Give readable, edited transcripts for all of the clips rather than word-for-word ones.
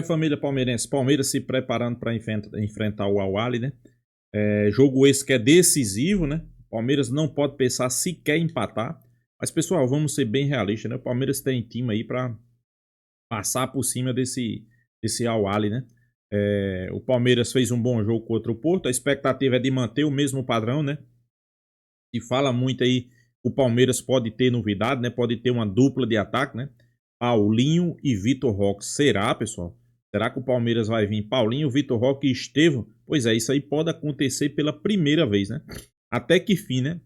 Família palmeirense. Palmeiras se preparando para enfrentar o Al-Ahly, né? Jogo esse que é decisivo, né? Palmeiras não pode pensar sequer em empatar. Mas, pessoal, vamos ser bem realistas, né? O Palmeiras tem time aí para passar por cima desse Al-Ahly, né? O Palmeiras fez um bom jogo contra o Porto. A expectativa é de manter o mesmo padrão, né? E fala muito aí, o Palmeiras pode ter novidade, né? Pode ter uma dupla de ataque, né? Paulinho e Vitor Roque. Será, pessoal? Será que o Palmeiras vai vir Paulinho, Vitor Roque e Estevão? Pois é, isso aí pode acontecer pela primeira vez, né? Até que fim, né?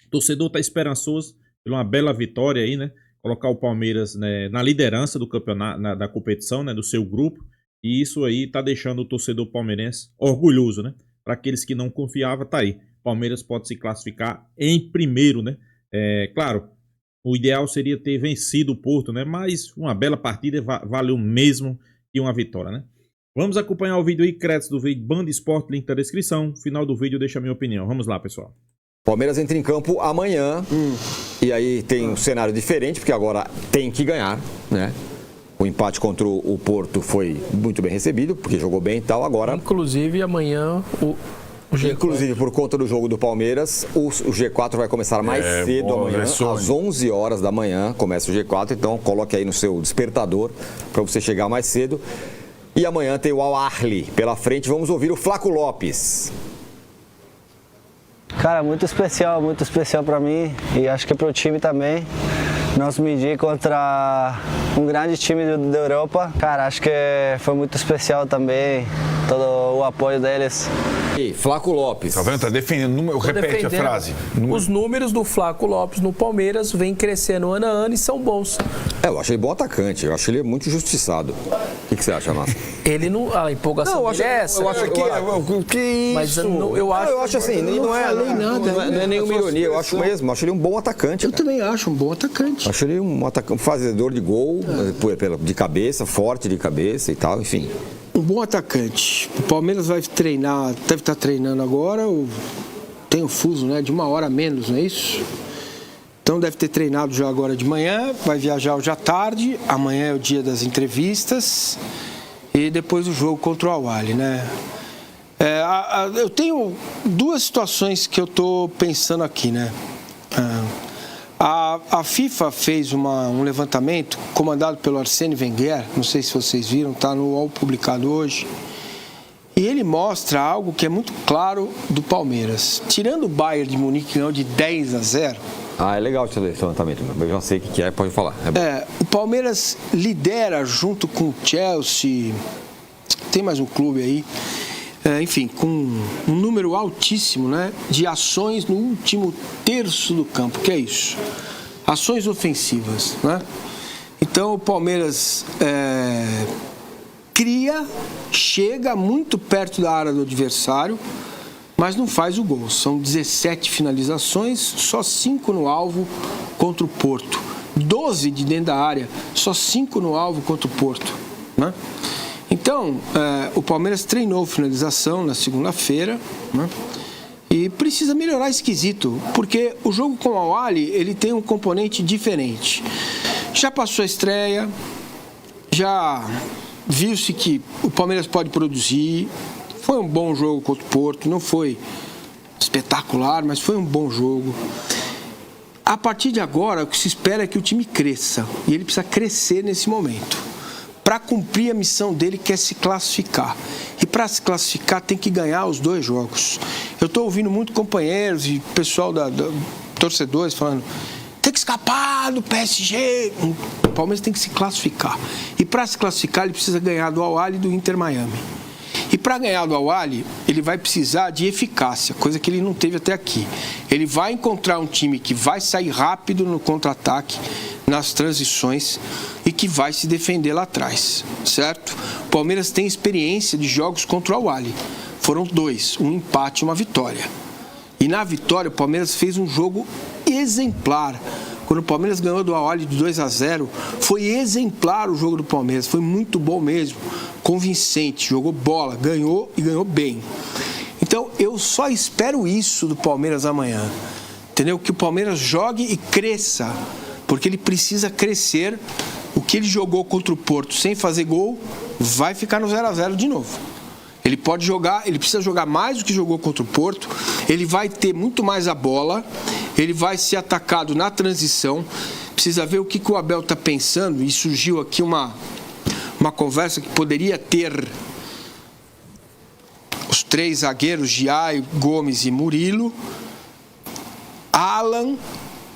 O torcedor tá esperançoso por uma bela vitória aí, né? Colocar o Palmeiras, né, na liderança do campeonato, da competição, né? Do seu grupo. E isso aí tá deixando o torcedor palmeirense orgulhoso, né? Para aqueles que não confiavam, tá aí. Palmeiras pode se classificar em primeiro, né? Claro, o ideal seria ter vencido o Porto, né? Mas uma bela partida valeu mesmo que uma vitória, né? Vamos acompanhar o vídeo aí, créditos do vídeo Band Esporte, link na descrição. Final do vídeo deixa a minha opinião. Vamos lá, pessoal. Palmeiras entra em campo amanhã e aí tem um cenário diferente, porque agora tem que ganhar, né? O empate contra o Porto foi muito bem recebido, porque jogou bem e tal. Agora, inclusive, amanhã o G4. Inclusive, por conta do jogo do Palmeiras, o G4 vai começar mais cedo amanhã, às 11 horas da manhã, começa o G4, então coloque aí no seu despertador para você chegar mais cedo. E amanhã tem o Al-Ahly pela frente, vamos ouvir o Flaco Lopes. Cara, muito especial para mim e acho que para o time também. Nós medir contra um grande time da Europa. Cara, acho que foi muito especial também, todo o apoio deles. E Flaco Lopes. Tá vendo? Tá defendendo. Repete a frase. Os números do Flaco Lopes no Palmeiras vêm crescendo ano a ano e são bons. Eu achei ele bom atacante, eu acho ele muito injustiçado. O que você acha, Márcio? Ele não. A empolgação dele é essa. Eu acho que mas eu acho assim, não é nenhuma ironia, eu acho mesmo. Acho ele um bom atacante. Eu também acho um bom atacante. Acho ele um fazedor de gol, de cabeça, forte de cabeça e tal, enfim. Um bom atacante. O Palmeiras vai treinar, deve estar treinando agora, tem o fuso, né, de 1 hora a menos, não é isso? Então deve ter treinado já agora de manhã, vai viajar hoje à tarde, amanhã é o dia das entrevistas e depois o jogo contra o Al-Ahly, né? Eu tenho 2 situações que eu estou pensando aqui, né? A FIFA fez um levantamento comandado pelo Arsène Wenger, não sei se vocês viram, está no UOL publicado hoje, e ele mostra algo que é muito claro do Palmeiras. Tirando o Bayern de Munique, que ganhou de 10-0. É legal esse levantamento, eu já sei o que é, pode falar. O Palmeiras lidera junto com o Chelsea, tem mais um clube aí, enfim, com um número altíssimo, né, de ações no último terço do campo. Que é isso? Ações ofensivas, né? Então o Palmeiras chega muito perto da área do adversário, mas não faz o gol. São 17 finalizações, só 5 no alvo contra o Porto. 12 de dentro da área, só 5 no alvo contra o Porto, né? Então, o Palmeiras treinou finalização na segunda-feira, né? E precisa melhorar esse quesito, porque o jogo com o Al-Ahly, ele tem um componente diferente. Já passou a estreia, já viu-se que o Palmeiras pode produzir, foi um bom jogo contra o Porto, não foi espetacular, mas foi um bom jogo. A partir de agora, o que se espera é que o time cresça, e ele precisa crescer nesse momento. Para cumprir a missão dele, que é se classificar. E para se classificar, tem que ganhar os 2 jogos. Eu estou ouvindo muito companheiros e pessoal torcedores falando: tem que escapar do PSG. O Palmeiras tem que se classificar. E para se classificar, ele precisa ganhar do Al-Ahly e do Inter Miami. E para ganhar do Al-Ahly, ele vai precisar de eficácia, coisa que ele não teve até aqui. Ele vai encontrar um time que vai sair rápido no contra-ataque, nas transições, e que vai se defender lá atrás, certo? O Palmeiras tem experiência de jogos contra o Al-Ahly. Foram 2, um empate e uma vitória. E na vitória, o Palmeiras fez um jogo exemplar. Quando o Palmeiras ganhou do Al-Ahly de 2-0, foi exemplar o jogo do Palmeiras, foi muito bom mesmo, convincente, jogou bola, ganhou e ganhou bem. Então, eu só espero isso do Palmeiras amanhã, entendeu? Que o Palmeiras jogue e cresça, porque ele precisa crescer o que ele jogou contra o Porto sem fazer gol, vai ficar no 0-0 de novo. Ele pode jogar, ele precisa jogar mais do que jogou contra o Porto, ele vai ter muito mais a bola, ele vai ser atacado na transição. Precisa ver o que o Abel está pensando, e surgiu aqui uma conversa que poderia ter os 3 zagueiros, Giai, Gomes e Murilo, Alan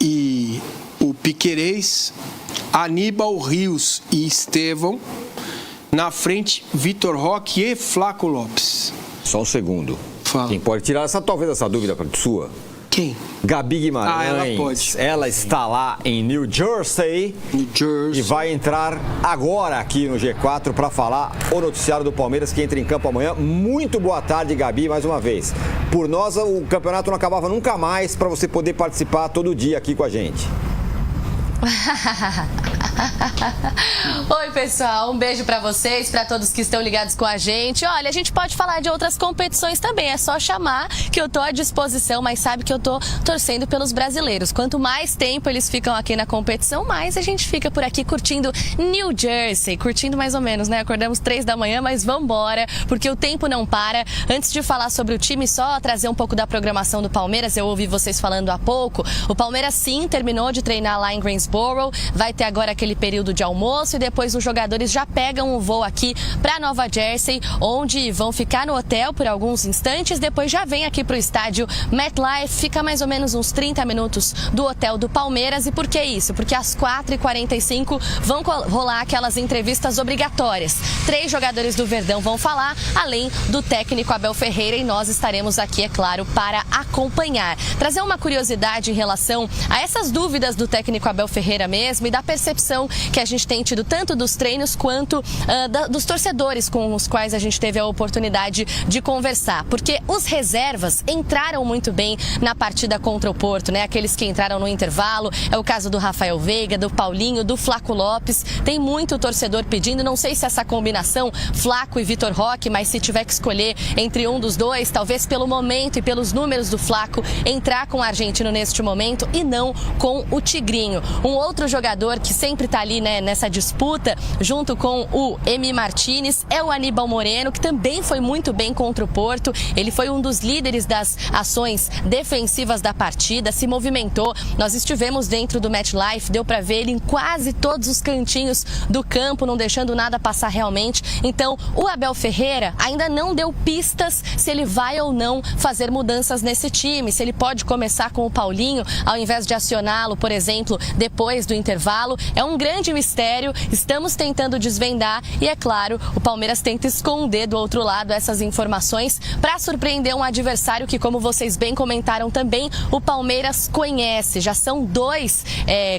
e o Piquerez, Aníbal, Rios e Estevão. Na frente, Vitor Roque e Flaco Lopes. Só um segundo. Fala. Quem pode tirar talvez essa dúvida para sua? Quem? Gabi Guimarães. Ela pode. Ela está lá em New Jersey. E vai entrar agora aqui no G4 para falar o noticiário do Palmeiras, que entra em campo amanhã. Muito boa tarde, Gabi, mais uma vez. Por nós, o campeonato não acabava nunca mais para você poder participar todo dia aqui com a gente. Oi, pessoal, um beijo pra vocês, pra todos que estão ligados com a gente. Olha, a gente pode falar de outras competições também, é só chamar que eu tô à disposição, mas sabe que eu tô torcendo pelos brasileiros. Quanto mais tempo eles ficam aqui na competição, mais a gente fica por aqui curtindo New Jersey, curtindo mais ou menos, né? Acordamos 3 da manhã, mas vambora, porque o tempo não para. Antes de falar sobre o time, só trazer um pouco da programação do Palmeiras, eu ouvi vocês falando há pouco. O Palmeiras sim terminou de treinar lá em Greensboro, vai ter agora aquele período de almoço e depois os jogadores já pegam o voo aqui para Nova Jersey, onde vão ficar no hotel por alguns instantes, depois já vem aqui para o estádio MetLife, fica mais ou menos uns 30 minutos do hotel do Palmeiras. E por que isso? Porque às 4h45 vão rolar aquelas entrevistas obrigatórias. 3 jogadores do Verdão vão falar, além do técnico Abel Ferreira, e nós estaremos aqui, é claro, para acompanhar. Trazer uma curiosidade em relação a essas dúvidas do técnico Abel Ferreira mesmo e da percepção que a gente tem tido tanto dos treinos quanto dos torcedores com os quais a gente teve a oportunidade de conversar, porque os reservas entraram muito bem na partida contra o Porto, né? Aqueles que entraram no intervalo, é o caso do Rafael Veiga, do Paulinho, do Flaco Lopes. Tem muito torcedor pedindo, não sei se essa combinação Flaco e Vitor Roque, mas se tiver que escolher entre um dos dois, talvez pelo momento e pelos números do Flaco, entrar com o argentino neste momento e não com o Tigrinho. Um outro jogador que sempre está ali, né, nessa disputa, junto com o Emi Martínez, é o Aníbal Moreno, que também foi muito bem contra o Porto. Ele foi um dos líderes das ações defensivas da partida, se movimentou. Nós estivemos dentro do MetLife, deu para ver ele em quase todos os cantinhos do campo, não deixando nada passar realmente. Então, o Abel Ferreira ainda não deu pistas se ele vai ou não fazer mudanças nesse time, se ele pode começar com o Paulinho ao invés de acioná-lo, por exemplo, depois do intervalo. É um grande mistério, estamos tentando desvendar e, é claro, o Palmeiras tenta esconder do outro lado essas informações para surpreender um adversário que, como vocês bem comentaram também, o Palmeiras conhece. Já são 2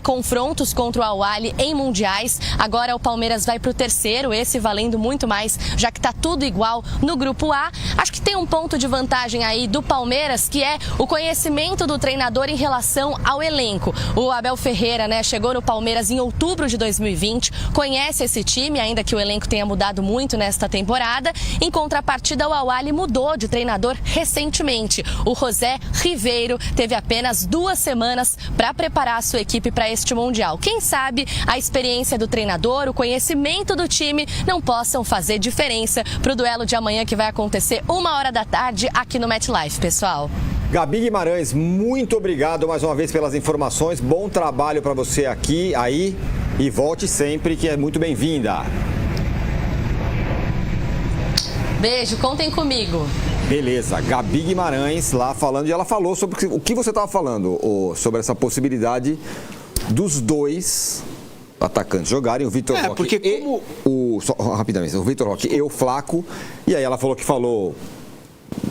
confrontos contra o Al-Ahly em mundiais. Agora o Palmeiras vai para o terceiro, esse valendo muito mais, já que está tudo igual no grupo A. Acho que tem um ponto de vantagem aí do Palmeiras, que é o conhecimento do treinador em relação ao elenco. O Abel Ferreira, né, chegou no Palmeiras em outubro de 2020, conhece esse time, ainda que o elenco tenha mudado muito nesta temporada. Em contrapartida, o Al-Ahly mudou de treinador recentemente. O José Riveiro teve apenas 2 semanas para preparar a sua equipe para este Mundial. Quem sabe a experiência do treinador, o conhecimento do time não possam fazer diferença para o duelo de amanhã, que vai acontecer 1h da tarde aqui no MetLife, pessoal. Gabi Guimarães, muito obrigado mais uma vez pelas informações. Bom trabalho para você aqui, aí, e volte sempre, que é muito bem-vinda. Beijo, contem comigo. Beleza, Gabi Guimarães lá falando, e ela falou sobre o que você estava falando, sobre essa possibilidade dos 2 atacantes jogarem, o Vitor Roque porque como... rapidamente, o Vitor Roque e o Flaco, e aí ela falou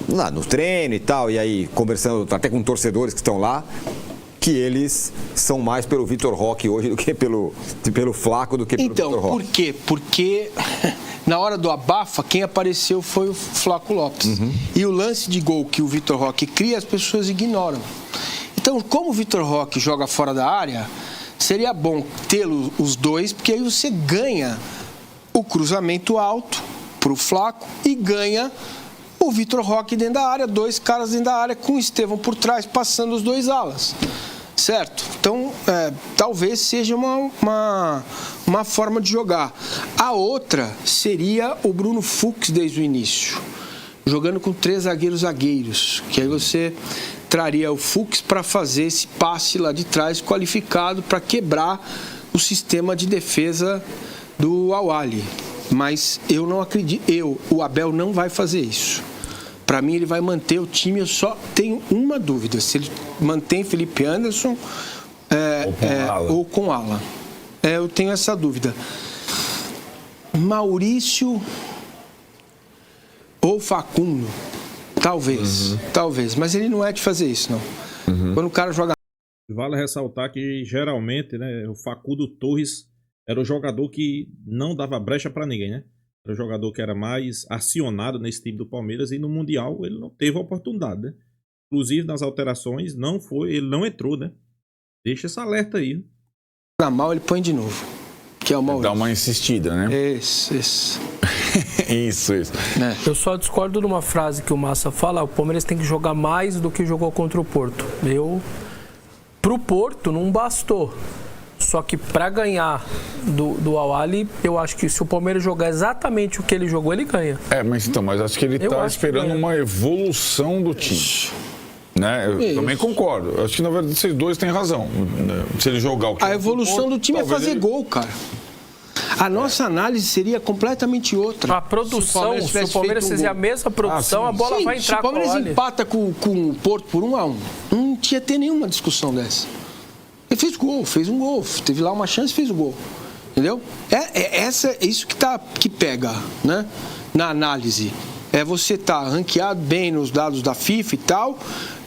lá no treino e tal, e aí conversando até com torcedores que estão lá, que eles são mais pelo Vitor Roque hoje do que pelo Flaco, do que pelo Vitor Roque. Então, por quê? Porque na hora do abafa, quem apareceu foi o Flaco Lopes. E o lance de gol que o Vitor Roque cria, as pessoas ignoram. Então, como o Vitor Roque joga fora da área, seria bom tê-los os 2, porque aí você ganha o cruzamento alto para o Flaco e ganha o Vitor Roque dentro da área, 2 caras dentro da área com o Estevão por trás, passando os 2 alas. Certo? Então, talvez seja uma forma de jogar. A outra seria o Bruno Fux desde o início, jogando com 3 zagueiros, que aí você traria o Fux para fazer esse passe lá de trás qualificado para quebrar o sistema de defesa do Al-Ahly. Mas eu não acredito, o Abel não vai fazer isso. Para mim ele vai manter o time, eu só tenho uma dúvida, se ele mantém Felipe Anderson ou com Alan. Eu tenho essa dúvida. Maurício ou Facundo, talvez, mas ele não é de fazer isso, não. Quando o cara joga... Vale ressaltar que geralmente, né, o Facundo Torres era o jogador que não dava brecha para ninguém, né? Era o jogador que era mais acionado nesse time do Palmeiras e no Mundial ele não teve a oportunidade, né? Inclusive nas alterações ele não entrou, né? Deixa esse alerta aí. Na mal ele põe de novo, que é o Maurício. Dá uma insistida, né? Isso. Isso. Eu só discordo de uma frase que o Massa fala: o Palmeiras tem que jogar mais do que jogou contra o Porto. Pro Porto não bastou. Só que para ganhar do Al-Ahly, eu acho que se o Palmeiras jogar exatamente o que ele jogou, ele ganha. Mas acho que ele está esperando uma evolução do time. Né? Eu também concordo. Eu acho que na verdade vocês dois têm razão. Se ele jogar o que a evolução do time é fazer gol, cara. A nossa análise seria completamente outra. A produção, se o Palmeiras fizer a mesma produção, a bola vai entrar com o Al-Ahly. Se o Palmeiras empata com o Porto por 1-1, não tinha ter nenhuma discussão dessa. Ele fez um gol, teve lá uma chance e fez o gol. Entendeu? É isso que pega, né? Na análise. Você tá ranqueado bem nos dados da FIFA e tal,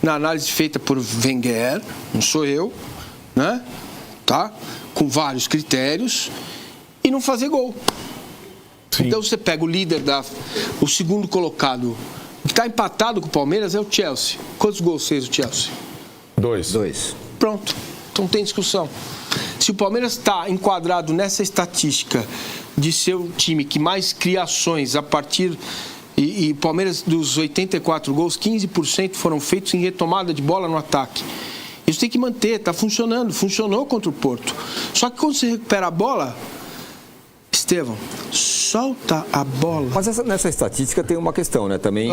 na análise feita por Wenger, não sou eu, né? Tá? Com vários critérios, e não fazer gol. Sim. Então você pega o líder, o segundo colocado, que está empatado com o Palmeiras, é o Chelsea. Quantos gols fez o Chelsea? 2. Pronto. Não tem discussão. Se o Palmeiras está enquadrado nessa estatística de ser o time que mais cria ações a partir... E o Palmeiras, dos 84 gols, 15% foram feitos em retomada de bola no ataque. Isso tem que manter, está funcionando. Funcionou contra o Porto. Só que quando você recupera a bola... Estevão, solta a bola. Mas nessa estatística tem uma questão, né? Também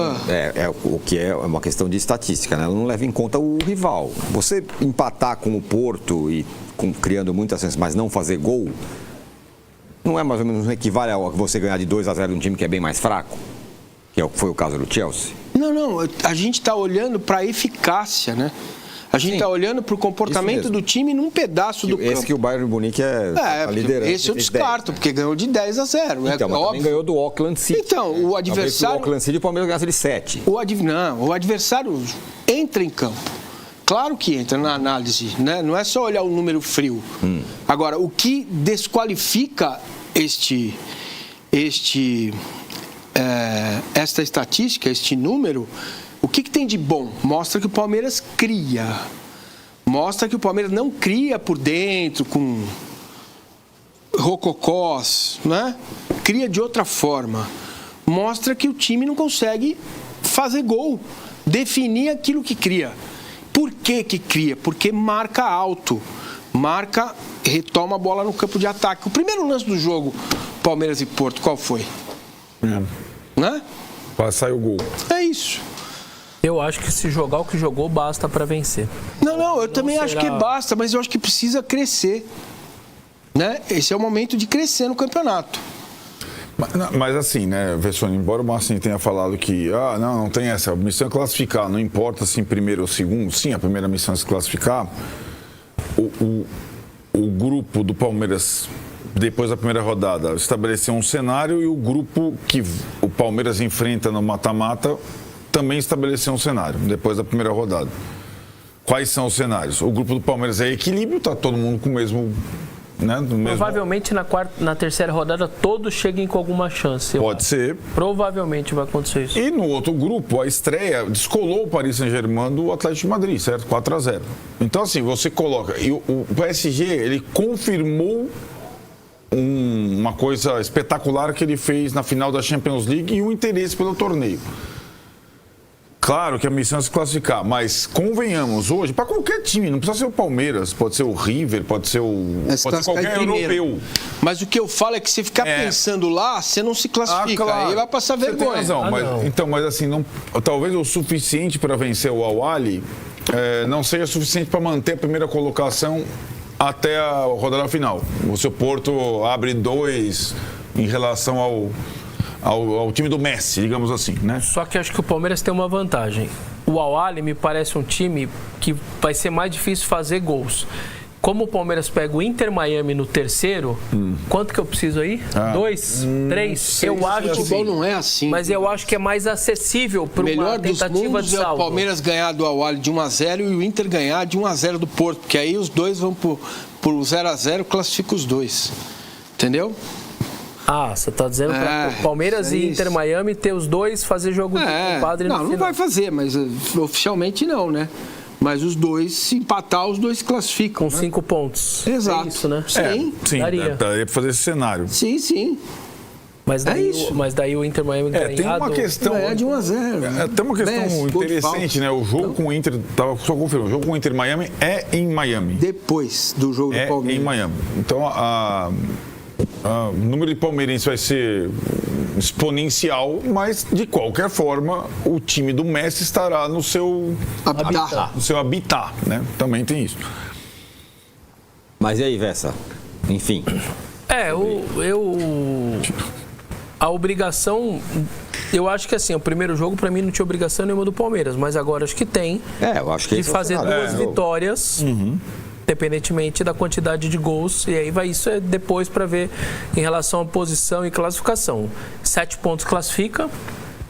o que é uma questão de estatística, né? Ela não leva em conta o rival. Você empatar com o Porto e criando muitas chances, mas não fazer gol, não é mais ou menos equivale a você ganhar de 2-0 de um time que é bem mais fraco? Que foi o caso do Chelsea? Não. A gente está olhando para a eficácia, né? A gente está olhando para o comportamento do time num pedaço do campo. Esse que o Bayern Munique é a liderança. Esse eu descarto, porque ganhou de 10-0. Então, mas também ganhou do Auckland City. Então, o adversário... O Auckland City e o Palmeiras ganhasse de 7. Não, o adversário entra em campo. Claro que entra na análise, né? Não é só olhar o número frio. Agora, o que desqualifica esta estatística, este número... O que tem de bom? Mostra que o Palmeiras cria. Mostra que o Palmeiras não cria por dentro com rococós, né? Cria de outra forma. Mostra que o time não consegue fazer gol, definir aquilo que cria. Por que cria? Porque marca alto. Retoma a bola no campo de ataque. O primeiro lance do jogo, Palmeiras e Porto, qual foi? Né? Saiu o gol. É isso. Eu acho que se jogar o que jogou, basta para vencer. Não, eu também acho que basta, mas eu acho que precisa crescer. Né? Esse é o momento de crescer no campeonato. Mas assim, né, Vessone, embora o Marcinho tenha falado que não tem essa, a missão é classificar, não importa se em primeiro ou segundo, sim, a primeira missão é se classificar. O grupo do Palmeiras, depois da primeira rodada, estabeleceu um cenário e o grupo que o Palmeiras enfrenta no mata-mata também estabeleceu um cenário, depois da primeira rodada. Quais são os cenários? O grupo do Palmeiras é equilíbrio, está todo mundo com o mesmo... Né, provavelmente na terceira rodada todos cheguem com alguma chance. Pode ser. Provavelmente vai acontecer isso. E no outro grupo, a estreia descolou o Paris Saint-Germain do Atlético de Madrid, certo? 4-0. Então, assim, você coloca... E o PSG, ele confirmou uma coisa espetacular que ele fez na final da Champions League e o interesse pelo torneio. Claro que a missão é se classificar, mas convenhamos, hoje, para qualquer time, não precisa ser o Palmeiras, pode ser o River, pode ser qualquer europeu. Mas o que eu falo é que se ficar pensando lá, você não se classifica, claro. aí vai passar vergonha. Você tem razão, mas assim, talvez o suficiente para vencer o Al-Ahly não seja suficiente para manter a primeira colocação até a rodada final. O seu Porto abre 2 em relação ao time do Messi, digamos assim, né? Só que acho que o Palmeiras tem uma vantagem. O Al-Ahly me parece um time que vai ser mais difícil fazer gols. Como o Palmeiras pega o Inter Miami no terceiro, quanto que eu preciso aí? 2, 3? Eu acho que o futebol não é assim. Mas eu acho que é mais acessível para uma tentativa de saldo. É o Palmeiras ganhar do Al-Ahly de 1-0 e o Inter ganhar de 1-0 do Porto, porque aí os dois vão por 0-0, classifica os dois. Entendeu? Você está dizendo para o Palmeiras e Inter Miami ter os dois fazer jogo de compadre no final. Não vai fazer, mas oficialmente não, né? Mas os dois, se empatar, os dois se classificam. Com 5 pontos. Exato. É isso, né? Sim, daria para fazer esse cenário. Sim. Mas daí o Inter Miami ganhar tem uma questão de 1-0. Tem uma questão interessante, né? O jogo com o Inter, só confirmando, o jogo com o Inter Miami é em Miami. Depois do jogo do Palmeiras. É em Miami. Então, o número de palmeirenses vai ser exponencial, mas de qualquer forma o time do Messi estará no seu habitat, né? Também tem isso. Mas e aí, Vessa? Enfim. A obrigação, eu acho que assim, o primeiro jogo para mim não tinha obrigação nenhuma do Palmeiras, mas agora acho que tem. Eu acho que de fazer 2 vitórias. Independentemente da quantidade de gols, e aí isso é depois para ver em relação à posição e classificação. 7 pontos classifica,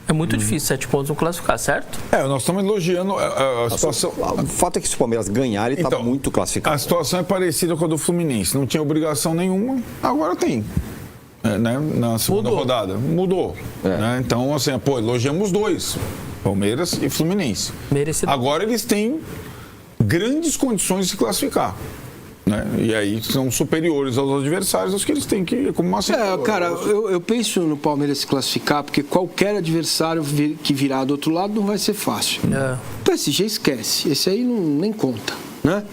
é muito difícil 7 pontos não classificar, certo? Nós estamos elogiando a situação. O fato é que se o Palmeiras ganhar, ele está muito classificado. A situação é parecida com a do Fluminense, não tinha obrigação nenhuma, agora tem. Né? Na segunda rodada. Mudou. Né? Então, assim, elogiamos os dois, Palmeiras e Fluminense. Merecido. Agora eles têm grandes condições de se classificar, né? E aí são superiores aos adversários, acho que eles têm que, como uma cara, eu penso no Palmeiras se classificar, porque qualquer adversário que virar do outro lado não vai ser fácil. O PSG esquece, esse aí nem conta, né?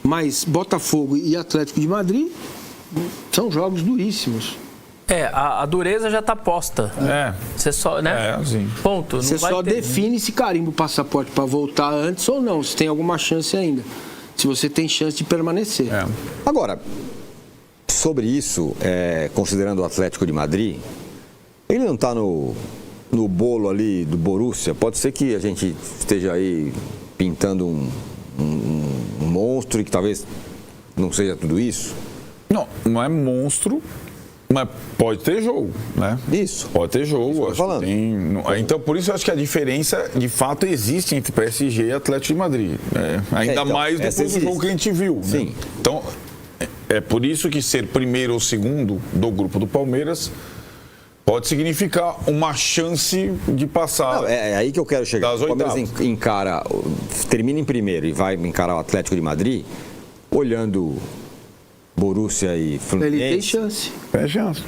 Mas Botafogo e Atlético de Madrid são jogos duríssimos. A dureza já está posta. Você só, né? Sim. Ponto. Você só define se carimba o passaporte para voltar antes ou não, se tem alguma chance ainda. Se você tem chance de permanecer. Agora, sobre isso, considerando o Atlético de Madrid, ele não está no bolo ali do Borussia? Pode ser que a gente esteja aí pintando um monstro e que talvez não seja tudo isso? Não é monstro. Mas pode ter jogo, né? Isso. Pode ter jogo. Falando. Então, por isso eu acho que a diferença, de fato, existe entre PSG e Atlético de Madrid. Ainda mais depois do jogo que a gente viu. Sim. Né? Então, é por isso que ser primeiro ou segundo do grupo do Palmeiras pode significar uma chance de passar. É aí que eu quero chegar. Das o Palmeiras termina em primeiro e vai encarar o Atlético de Madrid, olhando Borussia e Fluminense. Ele tem chance. Tem chance.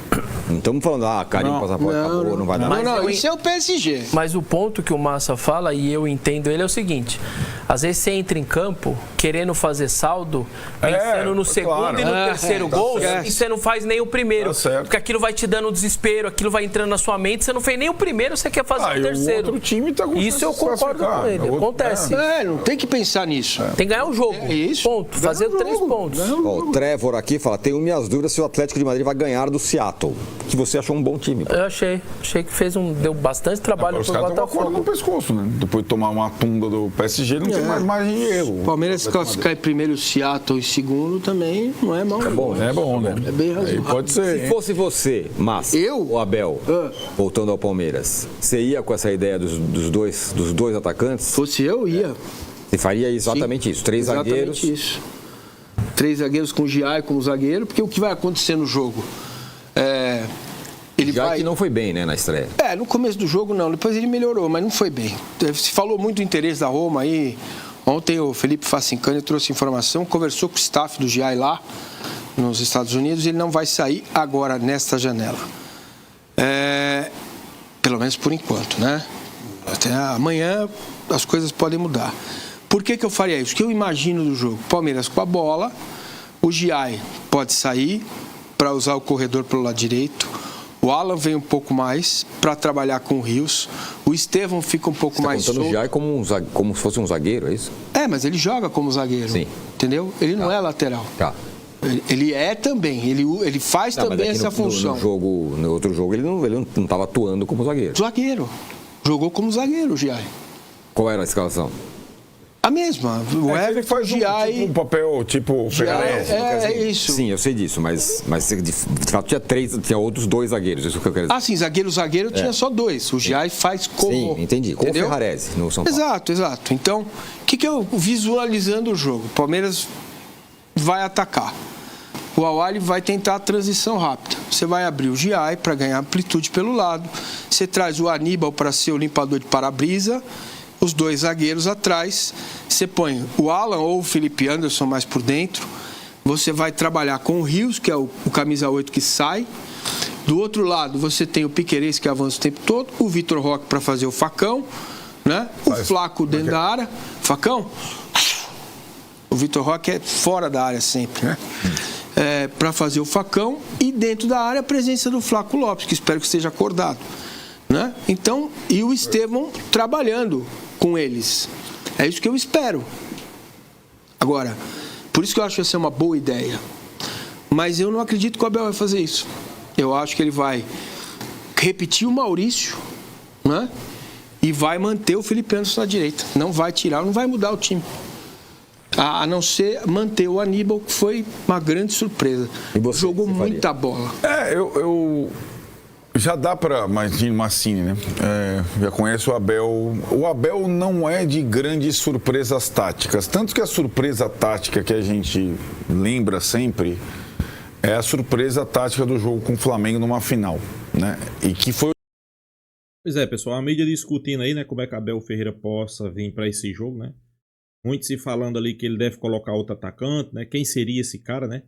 Não estamos falando, carimbo, passaporte, acabou, não vai dar nada. Não, isso é o PSG. Mas o ponto que o Massa fala, e eu entendo ele, é o seguinte: às vezes você entra em campo querendo fazer saldo, pensando no segundo e no terceiro gol, e você não faz nem o primeiro. Porque aquilo vai te dando desespero, aquilo vai entrando na sua mente, você não fez nem o primeiro, você quer fazer o terceiro. O outro time tá com isso eu concordo com ele, acontece. Não tem que pensar nisso. Tem que ganhar o jogo. Ponto. Fazer 3 pontos. O Trevor aqui fala, tenho minhas dúvidas se o Atlético de Madrid vai ganhar do Seattle, que você achou um bom time. Eu achei que deu bastante trabalho pro Botafogo. Os caras estão com a corda no pescoço, né? Depois de tomar uma tunda do PSG, não tem mais margem de erro. Palmeiras se classificar em primeiro, o Seattle em segundo também não é mal. É bom, né? É bom, né? É bem razoável. Pode ser. Se fosse você, Márcio, ou Abel, voltando ao Palmeiras, você ia com essa ideia dos dois atacantes? Se fosse eu, ia. Você faria exatamente isso? 3 zagueiros? Exatamente isso. 3 zagueiros com o Giai como zagueiro, porque o que vai acontecer no jogo? Ele que não foi bem, né, na estreia. No começo do jogo não, depois ele melhorou, mas não foi bem. Se falou muito do interesse da Roma aí. Ontem o Felipe Facincani trouxe informação, conversou com o staff do Giai lá nos Estados Unidos, e ele não vai sair agora nesta janela. Pelo menos por enquanto, né? Até amanhã as coisas podem mudar. Por que eu faria isso? O que eu imagino do jogo? Palmeiras com a bola, o Giai pode sair para usar o corredor pelo lado direito, o Alan vem um pouco mais para trabalhar com o Rios, o Estevão fica um pouco mais solto. Você está contando o Giai como se fosse um zagueiro, é isso? Mas ele joga como zagueiro, sim, entendeu? Ele não é lateral. Tá. Ele é também, ele faz também essa função. No outro jogo ele não estava atuando como zagueiro. Jogou como zagueiro o Giai. Qual era a escalação? A mesma. O Everton faz Giai... um papel tipo Ferrarese. É isso. Sim, eu sei disso, mas de fato tinha outros 2 zagueiros, isso que eu quero dizer. Sim, zagueiro tinha só 2. O Giai faz como... Sim, entendi. Como o Ferrarese no São Paulo. Exato. Então, o que eu visualizando o jogo? O Palmeiras vai atacar. O Awali vai tentar a transição rápida. Você vai abrir o Giai para ganhar amplitude pelo lado. Você traz o Aníbal para ser o limpador de para-brisa. Os 2 zagueiros atrás. Você põe o Alan ou o Felipe Anderson mais por dentro. Você vai trabalhar com o Rios, que é o camisa 8 que sai. Do outro lado, você tem o Piquerez, que avança o tempo todo. O Vitor Roque para fazer o facão. Né? O Flaco dentro da área. Facão. O Vitor Roque é fora da área sempre, né? Para fazer o facão, e dentro da área a presença do Flaco Lopes, que espero que esteja acordado, né? Então, e o Estevão trabalhando com eles. É isso que eu espero. Agora, por isso que eu acho que essa é uma boa ideia. Mas eu não acredito que o Abel vai fazer isso. Eu acho que ele vai repetir o Maurício, né? E vai manter o Felipe Anderson na direita. Não vai tirar, não vai mudar o time. A não ser manter o Aníbal, que foi uma grande surpresa. Jogou muita bola. Eu já dá para Mancini, né? Já conhece o Abel. O Abel não é de grandes surpresas táticas. Tanto que a surpresa tática que a gente lembra sempre é a surpresa tática do jogo com o Flamengo numa final, né? E que foi... Pois é, pessoal, a mídia discutindo aí, né, como é que Abel Ferreira possa vir para esse jogo, né? Muito se falando ali que ele deve colocar outro atacante, né? Quem seria esse cara, né?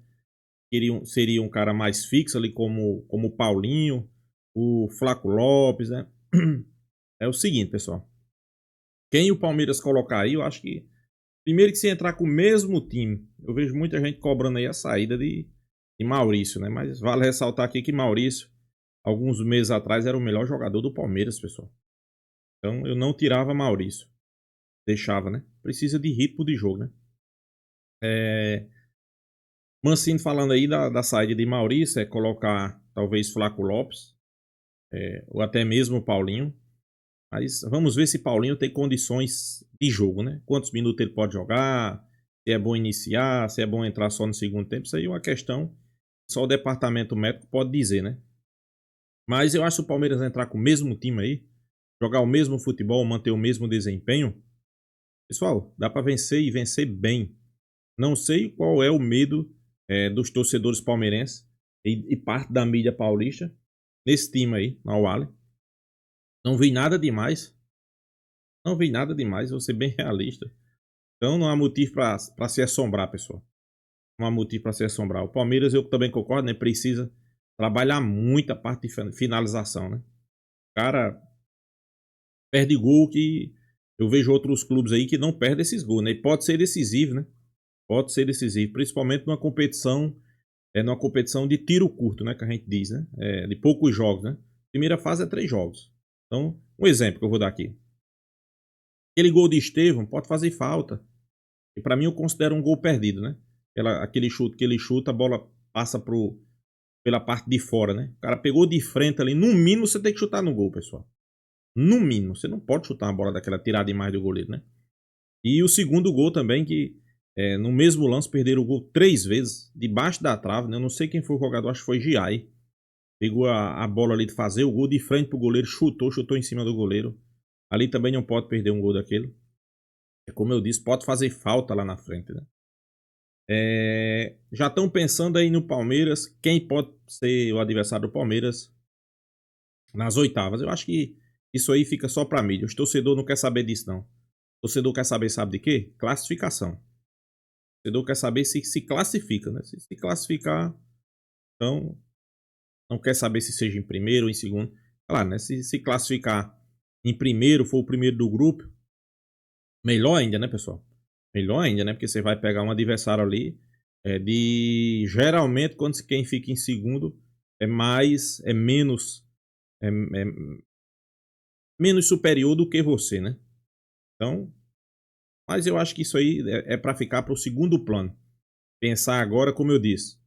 Seria um cara mais fixo ali como o Paulinho, o Flaco Lopes, né? É o seguinte, pessoal. Quem o Palmeiras colocar aí, eu acho que... Primeiro que se entrar com o mesmo time, eu vejo muita gente cobrando aí a saída de Maurício, né? Mas vale ressaltar aqui que Maurício, alguns meses atrás, era o melhor jogador do Palmeiras, pessoal. Então eu não tirava Maurício. Deixava, né? Precisa de ritmo de jogo, né? Mancini falando aí da saída de Maurício, colocar talvez Flaco Lopes, ou até mesmo o Paulinho. Mas vamos ver se Paulinho tem condições de jogo, né? Quantos minutos ele pode jogar, se é bom iniciar, se é bom entrar só no segundo tempo. Isso aí é uma questão que só o departamento médico pode dizer, né? Mas eu acho que o Palmeiras entrar com o mesmo time aí, jogar o mesmo futebol, manter o mesmo desempenho, pessoal, dá para vencer e vencer bem. Não sei qual é o medo dos torcedores palmeirenses e parte da mídia paulista nesse time aí, na Awali. Não vi nada demais. Vou ser bem realista. Então não há motivo para se assombrar, pessoal. Não há motivo para se assombrar. O Palmeiras, eu também concordo, né? Precisa trabalhar muito a parte de finalização, né? O cara perde gol que... Eu vejo outros clubes aí que não perdem esses gols, né? E pode ser decisivo, né? Pode ser decisivo, principalmente numa competição de tiro curto, né? Que a gente diz, né? De poucos jogos, né? Primeira fase é 3 jogos. Então, um exemplo que eu vou dar aqui. Aquele gol de Estevão pode fazer falta. E para mim eu considero um gol perdido, né? Aquele chute que ele chuta, a bola passa pela parte de fora, né? O cara pegou de frente ali. No mínimo você tem que chutar no gol, pessoal. No mínimo, você não pode chutar uma bola daquela tirada demais do goleiro, né? E o segundo gol também, que no mesmo lance perderam o gol 3 vezes, debaixo da trave, né? Eu não sei quem foi o jogador, acho que foi Giai. Pegou a bola ali de fazer o gol de frente pro goleiro, chutou em cima do goleiro. Ali também não pode perder um gol daquele. Como eu disse, pode fazer falta lá na frente, né? Já estão pensando aí no Palmeiras, quem pode ser o adversário do Palmeiras nas oitavas. Eu acho que isso aí fica só pra mídia. O torcedor não quer saber disso, não. O torcedor quer saber, sabe de quê? Classificação. O torcedor quer saber se classifica, né? Se classificar, então não quer saber se seja em primeiro ou em segundo. Claro, né? Se classificar em primeiro, for o primeiro do grupo, melhor ainda, né, pessoal? Melhor ainda, né? Porque você vai pegar um adversário ali geralmente, quando quem fica em segundo é menos superior do que você, né? Então, mas eu acho que isso aí é para ficar para o segundo plano. Pensar agora, como eu disse,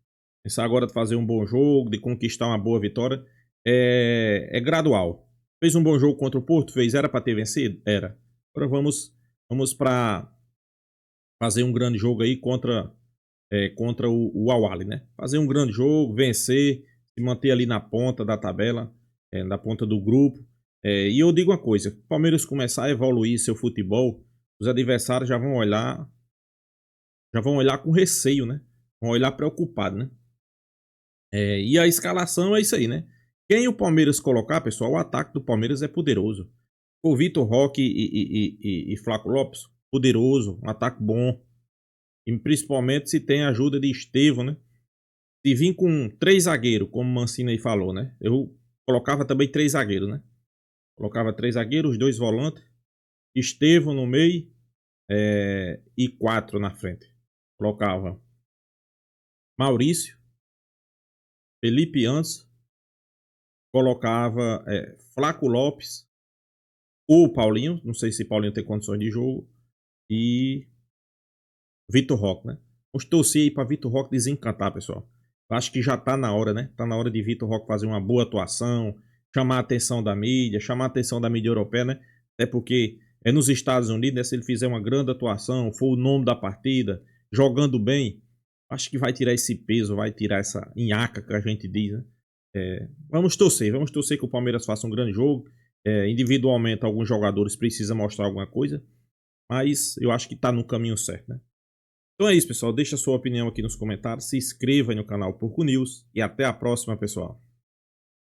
pensar agora de fazer um bom jogo, de conquistar uma boa vitória, é gradual. Fez um bom jogo contra o Porto? Fez. Era para ter vencido? Era. Agora vamos para fazer um grande jogo aí contra o Al-Ahly, né? Fazer um grande jogo, vencer, se manter ali na ponta da tabela, na ponta do grupo. E eu digo uma coisa, o Palmeiras começar a evoluir seu futebol, os adversários já vão olhar com receio, né? Vão olhar preocupado, né? E a escalação é isso aí, né? Quem o Palmeiras colocar, pessoal, o ataque do Palmeiras é poderoso. O Vitor Roque e Flaco Lopes, poderoso, um ataque bom. E principalmente se tem a ajuda de Estevão, né? Se vir com 3 zagueiros, como o Mancini aí falou, né? Eu colocava também 3 zagueiros, né? Colocava 3 zagueiros, os 2 volantes, Estevão no meio e 4 na frente. Colocava Maurício, Felipe Anso, colocava Flaco Lopes, ou Paulinho, não sei se Paulinho tem condições de jogo, e Vitor Roque, né? Vamos torcer aí para Vitor Roque desencantar, pessoal. Eu acho que já tá na hora, né? Tá na hora de Vitor Roque fazer uma boa atuação, chamar a atenção da mídia, chamar a atenção da mídia europeia, né? Até porque é nos Estados Unidos, né? Se ele fizer uma grande atuação, for o nome da partida, jogando bem, acho que vai tirar esse peso, vai tirar essa nhaca que a gente diz, né? Vamos torcer que o Palmeiras faça um grande jogo. Individualmente, alguns jogadores precisam mostrar alguma coisa, mas eu acho que tá no caminho certo, né? Então é isso, pessoal. Deixa a sua opinião aqui nos comentários. Se inscreva aí no canal Porco News. E até a próxima, pessoal.